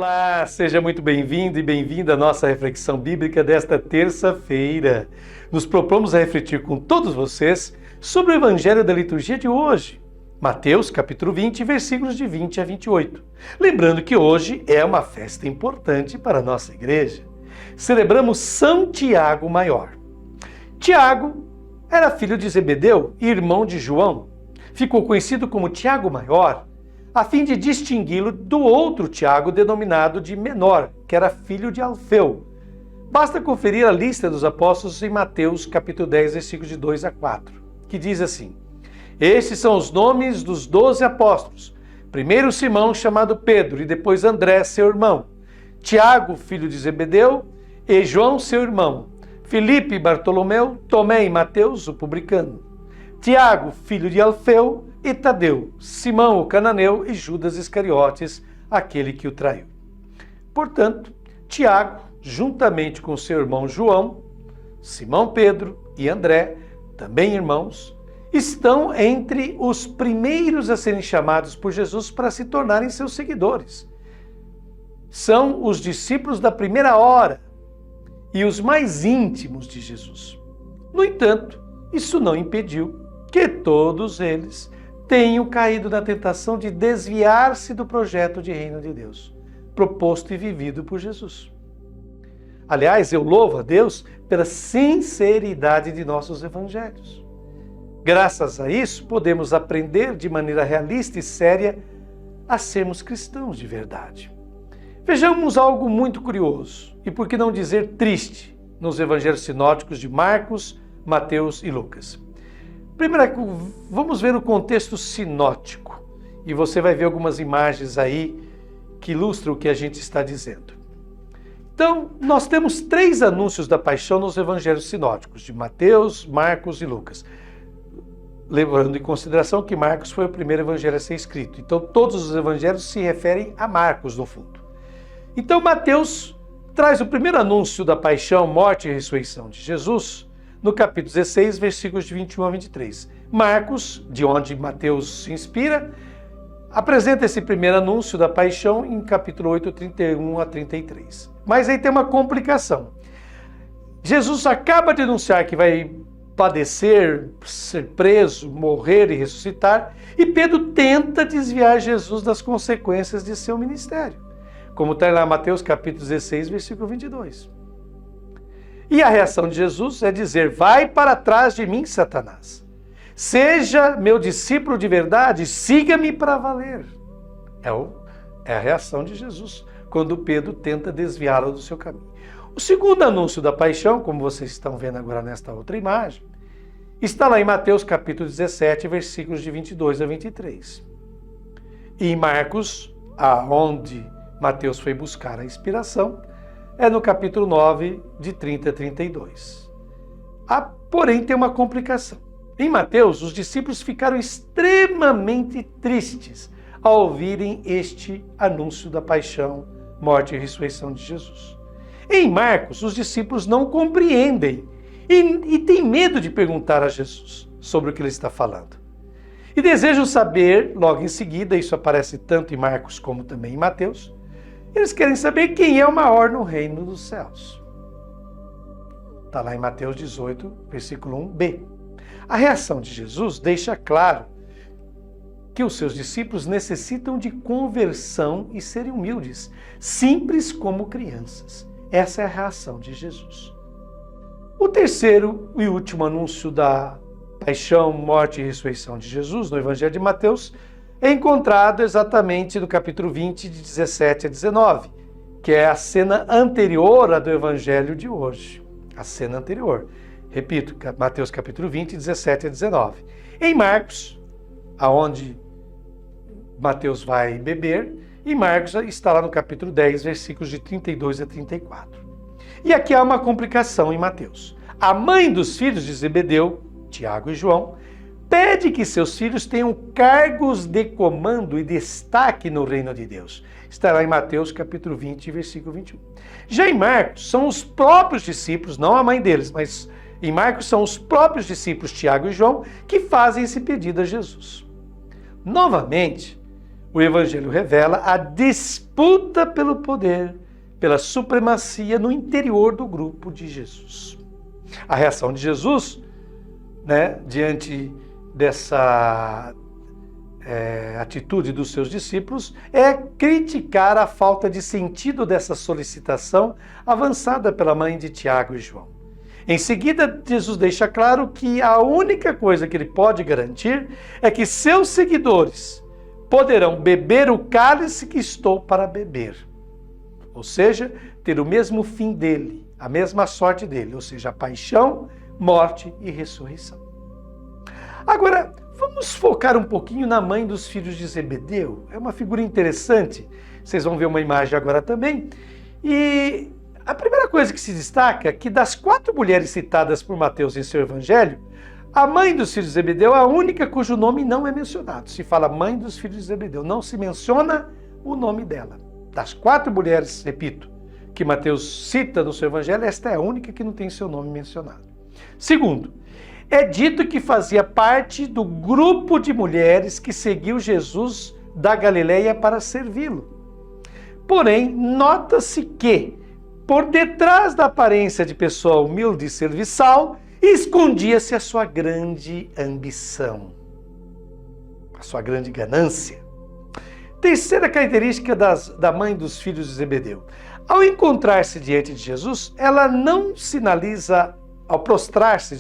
Olá, seja muito bem-vindo e bem-vinda à nossa reflexão bíblica desta terça-feira. Nos propomos a refletir com todos vocês sobre o Evangelho da liturgia de hoje, Mateus capítulo 20, versículos de 20 a 28. Lembrando que hoje é uma festa importante para a nossa igreja. Celebramos São Tiago Maior. Tiago era filho de Zebedeu e irmão de João. Ficou conhecido como Tiago Maior, a fim de distingui-lo do outro Tiago, denominado de menor, que era filho de Alfeu. Basta conferir a lista dos apóstolos em Mateus capítulo 10, versículos de 2 a 4, que diz assim: Estes são os nomes dos 12 apóstolos. Primeiro Simão, chamado Pedro, e depois André, seu irmão. Tiago, filho de Zebedeu, e João, seu irmão. Filipe, Bartolomeu, Tomé e Mateus, o publicano. Tiago, filho de Alfeu, e Tadeu, Simão, o cananeu, e Judas Iscariotes, aquele que o traiu. Portanto, Tiago, juntamente com seu irmão João, Simão Pedro e André, também irmãos, estão entre os primeiros a serem chamados por Jesus para se tornarem seus seguidores. São os discípulos da primeira hora e os mais íntimos de Jesus. No entanto, isso não impediu que todos eles tenham caído na tentação de desviar-se do projeto de reino de Deus, proposto e vivido por Jesus. Aliás, eu louvo a Deus pela sinceridade de nossos evangelhos. Graças a isso, podemos aprender de maneira realista e séria a sermos cristãos de verdade. Vejamos algo muito curioso, e por que não dizer triste, nos evangelhos sinóticos de Marcos, Mateus e Lucas. Primeiro, vamos ver o contexto sinótico, e você vai ver algumas imagens aí que ilustram o que a gente está dizendo. Então, nós temos 3 anúncios da paixão nos evangelhos sinóticos, de Mateus, Marcos e Lucas. Levando em consideração que Marcos foi o primeiro evangelho a ser escrito. Então, todos os evangelhos se referem a Marcos, no fundo. Então, Mateus traz o primeiro anúncio da paixão, morte e ressurreição de Jesus, no capítulo 16, versículos de 21 a 23. Marcos, de onde Mateus se inspira, apresenta esse primeiro anúncio da paixão em capítulo 8, 31 a 33. Mas aí tem uma complicação. Jesus acaba de anunciar que vai padecer, ser preso, morrer e ressuscitar, e Pedro tenta desviar Jesus das consequências de seu ministério, como está lá em Mateus capítulo 16, versículo 22. E a reação de Jesus é dizer: vai para trás de mim, Satanás. Seja meu discípulo de verdade, siga-me para valer. É a reação de Jesus quando Pedro tenta desviá-lo do seu caminho. O segundo anúncio da paixão, como vocês estão vendo agora nesta outra imagem, está lá em Mateus capítulo 17, versículos de 22 a 23. E em Marcos, aonde Mateus foi buscar a inspiração, é no capítulo 9, de 30 a 32. Porém, tem uma complicação. Em Mateus, os discípulos ficaram extremamente tristes ao ouvirem este anúncio da paixão, morte e ressurreição de Jesus. Em Marcos, os discípulos não compreendem e têm medo de perguntar a Jesus sobre o que ele está falando. E desejam saber, logo em seguida, isso aparece tanto em Marcos como também em Mateus, eles querem saber quem é o maior no reino dos céus. Está lá em Mateus 18, versículo 1b. A reação de Jesus deixa claro que os seus discípulos necessitam de conversão e serem humildes, simples como crianças. Essa é a reação de Jesus. O terceiro e último anúncio da paixão, morte e ressurreição de Jesus no Evangelho de Mateus é encontrado exatamente no capítulo 20, de 17 a 19, que é a cena anterior à do Evangelho de hoje. A cena anterior. Repito, Mateus capítulo 20, 17 a 19. Em Marcos, aonde Mateus vai beber, e Marcos está lá no capítulo 10, versículos de 32 a 34. E aqui há uma complicação em Mateus. A mãe dos filhos de Zebedeu, Tiago e João, pede que seus filhos tenham cargos de comando e destaque no reino de Deus. Estará em Mateus capítulo 20, versículo 21. Já em Marcos, são os próprios discípulos, não a mãe deles, mas em Marcos são os próprios discípulos Tiago e João que fazem esse pedido a Jesus. Novamente, O Evangelho revela a disputa pelo poder, pela supremacia no interior do grupo de Jesus. A reação de Jesus, diante dessa atitude dos seus discípulos, é criticar a falta de sentido dessa solicitação avançada pela mãe de Tiago e João. Em seguida, Jesus deixa claro que a única coisa que ele pode garantir é que seus seguidores poderão beber o cálice que estou para beber. Ou seja, ter o mesmo fim dele, a mesma sorte dele, ou seja, a paixão, morte e ressurreição. Agora, vamos focar um pouquinho na mãe dos filhos de Zebedeu. É uma figura interessante, vocês vão ver uma imagem agora também. E a primeira coisa que se destaca é que das 4 mulheres citadas por Mateus em seu evangelho, a mãe dos filhos de Zebedeu é a única cujo nome não é mencionado. Se fala mãe dos filhos de Zebedeu, não se menciona o nome dela. Das 4 mulheres, repito, que Mateus cita no seu evangelho, esta é a única que não tem seu nome mencionado. Segundo, é dito que fazia parte do grupo de mulheres que seguiu Jesus da Galileia para servi-lo. Porém, nota-se que, por detrás da aparência de pessoa humilde e serviçal, escondia-se a sua grande ambição, a sua grande ganância. Terceira característica da mãe dos filhos de Zebedeu. Ao encontrar-se diante de Jesus, ela não sinaliza, ao prostrar-se,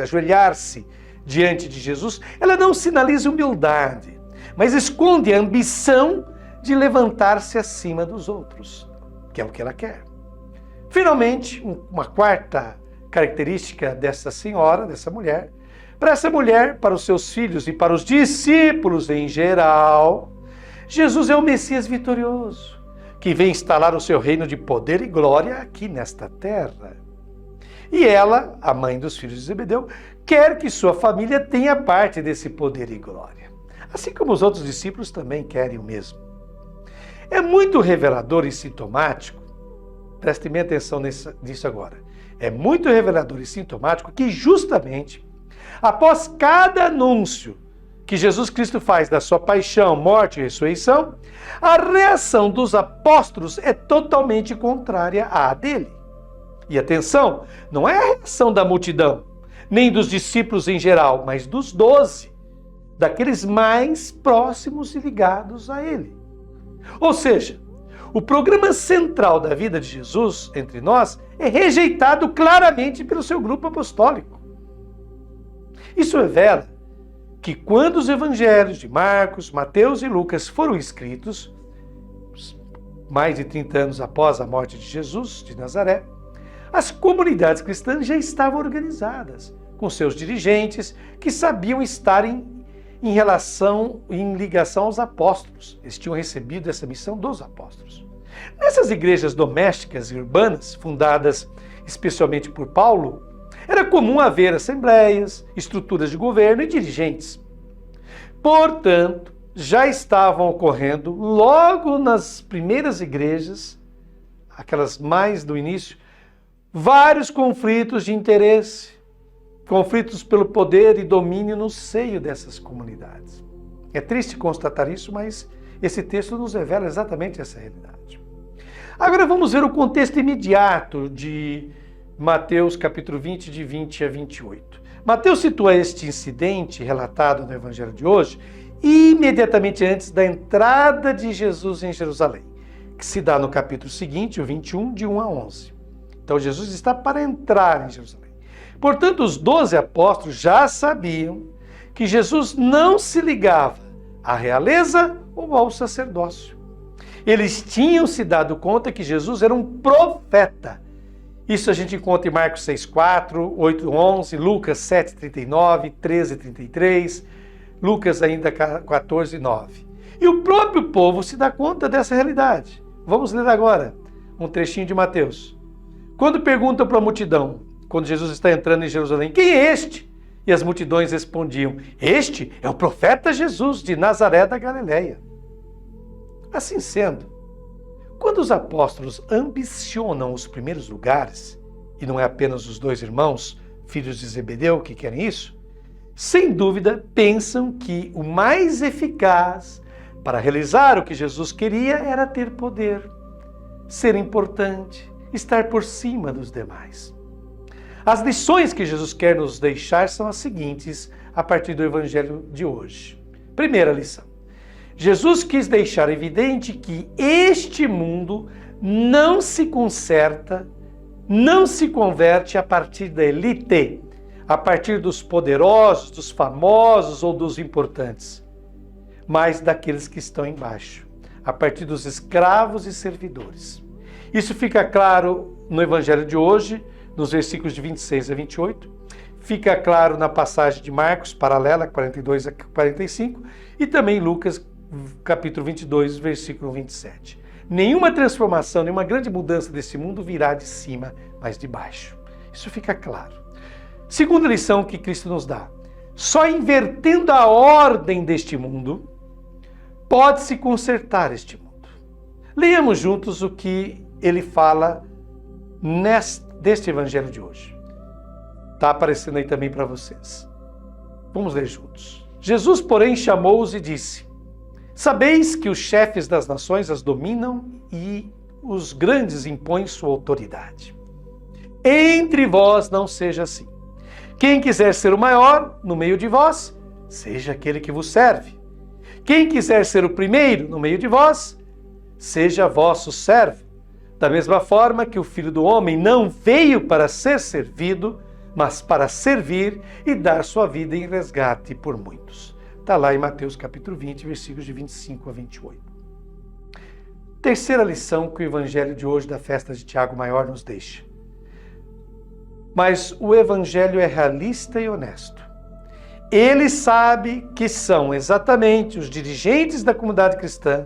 ajoelhar-se diante de Jesus, ela não sinaliza humildade, mas esconde a ambição de levantar-se acima dos outros, que é o que ela quer. Finalmente, uma quarta característica dessa senhora, dessa mulher, para essa mulher, para os seus filhos e para os discípulos em geral, Jesus é o Messias vitorioso, que vem instalar o seu reino de poder e glória aqui nesta terra. E ela, a mãe dos filhos de Zebedeu, quer que sua família tenha parte desse poder e glória, assim como os outros discípulos também querem o mesmo. É muito revelador e sintomático, prestem bem atenção nisso agora, é muito revelador e sintomático que justamente após cada anúncio que Jesus Cristo faz da sua paixão, morte e ressurreição, a reação dos apóstolos é totalmente contrária à dele. E atenção, não é a reação da multidão, nem dos discípulos em geral, mas dos 12, daqueles mais próximos e ligados a ele. Ou seja, o programa central da vida de Jesus entre nós é rejeitado claramente pelo seu grupo apostólico. Isso revela que quando os evangelhos de Marcos, Mateus e Lucas foram escritos, mais de 30 anos após a morte de Jesus de Nazaré, as comunidades cristãs já estavam organizadas, com seus dirigentes que sabiam estar em ligação aos apóstolos. Eles tinham recebido essa missão dos apóstolos. Nessas igrejas domésticas e urbanas, fundadas especialmente por Paulo, era comum haver assembleias, estruturas de governo e dirigentes. Portanto, já estavam ocorrendo, logo nas primeiras igrejas, aquelas mais do início, vários conflitos de interesse, conflitos pelo poder e domínio no seio dessas comunidades. É triste constatar isso, mas esse texto nos revela exatamente essa realidade. Agora vamos ver o contexto imediato de Mateus capítulo 20, de 20 a 28. Mateus situa este incidente relatado no Evangelho de hoje imediatamente antes da entrada de Jesus em Jerusalém, que se dá no capítulo seguinte, o 21, de 1 a 11. Então Jesus está para entrar em Jerusalém. Portanto, os 12 apóstolos já sabiam que Jesus não se ligava à realeza ou ao sacerdócio. Eles tinham se dado conta que Jesus era um profeta. Isso a gente encontra em Marcos 6,4, 8,11, Lucas 7,39, 13,33, Lucas ainda 14,9. E o próprio povo se dá conta dessa realidade. Vamos ler agora um trechinho de Mateus. Quando perguntam para a multidão, quando Jesus está entrando em Jerusalém, quem é este? E as multidões respondiam, este é o profeta Jesus de Nazaré da Galileia. Assim sendo, quando os apóstolos ambicionam os primeiros lugares, e não é apenas os 2 irmãos, filhos de Zebedeu, que querem isso, sem dúvida, pensam que o mais eficaz para realizar o que Jesus queria era ter poder, ser importante, estar por cima dos demais. As lições que Jesus quer nos deixar são as seguintes a partir do Evangelho de hoje. Primeira lição. Jesus quis deixar evidente que este mundo não se conserta, não se converte a partir da elite, a partir dos poderosos, dos famosos ou dos importantes, mas daqueles que estão embaixo, a partir dos escravos e servidores. Isso fica claro no Evangelho de hoje, nos versículos de 26 a 28, fica claro na passagem de Marcos, paralela, 42 a 45, e também Lucas, capítulo 22, versículo 27. Nenhuma transformação, nenhuma grande mudança desse mundo virá de cima, mas de baixo. Isso fica claro. Segunda lição que Cristo nos dá. Só invertendo a ordem deste mundo, pode-se consertar este mundo. Leiamos juntos o que ele fala deste evangelho de hoje. Está aparecendo aí também para vocês. Vamos ler juntos. Jesus, porém, chamou-os e disse: Sabeis que os chefes das nações as dominam e os grandes impõem sua autoridade. Entre vós não seja assim. Quem quiser ser o maior no meio de vós, seja aquele que vos serve. Quem quiser ser o primeiro no meio de vós, seja vosso servo. Da mesma forma que o Filho do Homem não veio para ser servido, mas para servir e dar sua vida em resgate por muitos. Está lá em Mateus capítulo 20, versículos de 25 a 28. Terceira lição que o Evangelho de hoje da festa de Tiago Maior nos deixa. Mas o Evangelho é realista e honesto. Ele sabe que são exatamente os dirigentes da comunidade cristã,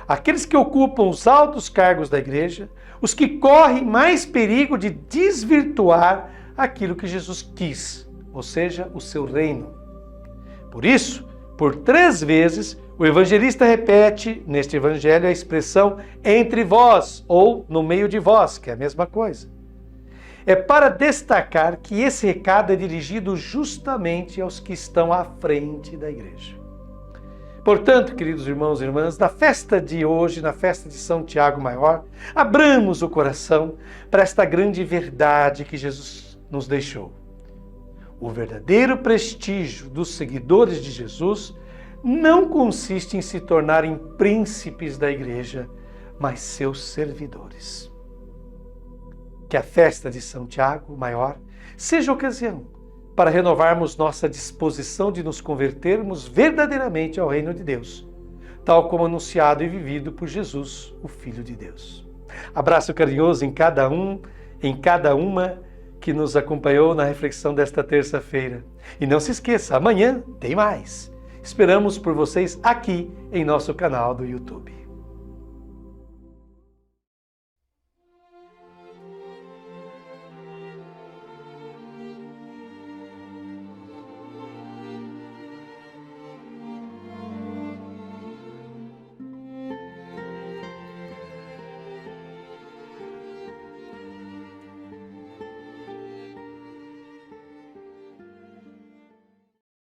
aqueles que ocupam os altos cargos da igreja, os que correm mais perigo de desvirtuar aquilo que Jesus quis, ou seja, o seu reino. Por isso, por 3 vezes, o evangelista repete neste evangelho a expressão entre vós ou no meio de vós, que é a mesma coisa. É para destacar que esse recado é dirigido justamente aos que estão à frente da igreja. Portanto, queridos irmãos e irmãs, na festa de hoje, na festa de São Tiago Maior, abramos o coração para esta grande verdade que Jesus nos deixou. O verdadeiro prestígio dos seguidores de Jesus não consiste em se tornarem príncipes da igreja, mas seus servidores. Que a festa de São Tiago Maior seja ocasião para renovarmos nossa disposição de nos convertermos verdadeiramente ao reino de Deus, tal como anunciado e vivido por Jesus, o Filho de Deus. Abraço carinhoso em cada uma que nos acompanhou na reflexão desta terça-feira. E não se esqueça, amanhã tem mais. Esperamos por vocês aqui em nosso canal do YouTube.